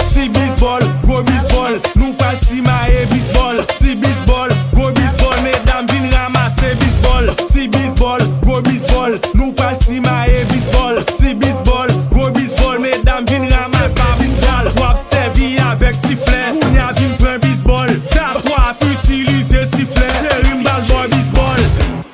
Si Bizbol, gros Bizbol, nous pas si maé Bizbol. Si Bizbol, gros Bizbol, mesdames vin ramasser Bizbol. Si Bizbol, gros Bizbol, nous pas si maé Bizbol. Si Bizbol, gros Bizbol, mesdames vin ramasser Bizbol. Toi servi avec sifflet, ou n'a vin prend Bizbol. T'as toi pu utiliser sifflet, c'est une balle boy Bizbol.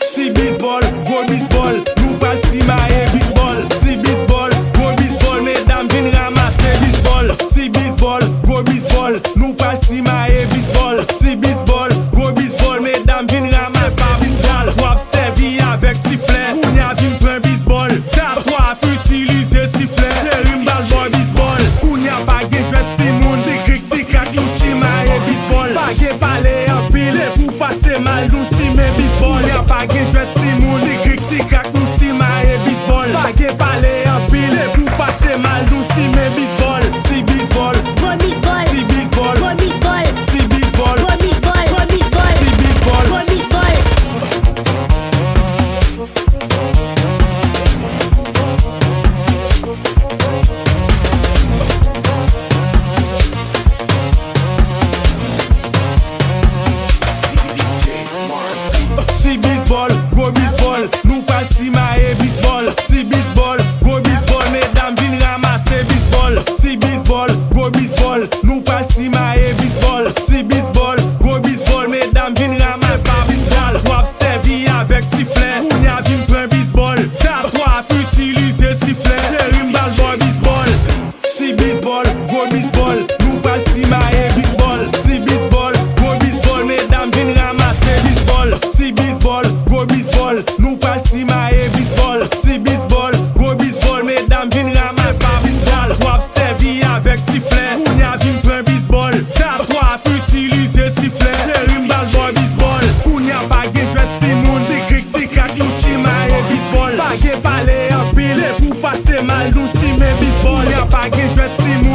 Si Bizbol, gros Bizbol, nous pas si maé Bizbol. Si Bizbol, gros Bizbol, mesdames vin ramasser Bizbol. Si Bizbol, gros Bizbol, nous pas si maé Bizbol. Si Bizbol, gros Bizbol, mesdames vin ramasser Bizbol. Toi servi avec sifflet, ou n'a vin prend Bizbol. T'as toi pu utiliser sifflet, c'est une balle boy Bizbol. Ou n'a pas que je ti moun, c'est critique à nous si maé Bizbol. Pas que parler en pile, pour passer mal nous si mais Bizbol. Y'a pas que je ti moun, c'est critique à nous si maé Bizbol. Pas que parler en pile, pour passer mal nous si mais Bizbol. Si Bizbol, Gros Bizbol, si Bizbol, gros Bizbol, si Bizbol, gros Bizbol, gros Bizbol, si Bizbol. gros Bizbol. Si Bizbol, gros Bizbol, nous pas si maé Bizbol. Si Bizbol, gros Bizbol, mesdames vin ramasser Bizbol. Si Bizbol, gros Bizbol, nous pas si maé Bizbol. Si Bizbol, gros Bizbol, mesdames vin ramasser Bizbol. Toi servi avec sifflet, ou n'a vin prend Bizbol. T'as toi pu utiliser sifflet, c'est une balle boy Bizbol. Si Bizbol, gros Bizbol, nous pas si maé Bizbol. Si Bizbol, gros Bizbol, mesdames vin ramasser Bizbol. Si Bizbol, gros Bizbol, nous pas si maé Bizbol. Si Bizbol, gros Bizbol, mesdames vin ramasser Bizbol. Toi servi avec sifflet, ou n'a vin prend Bizbol. T'as toi pu utiliser sifflet, c'est une balle boy Bizbol. Ou n'a pas que je ti moun, c'est critique à nous si maé Bizbol. Pas que parler en pile, pour passer mal nous si mais Bizbol. Y'a pas que je ti moun.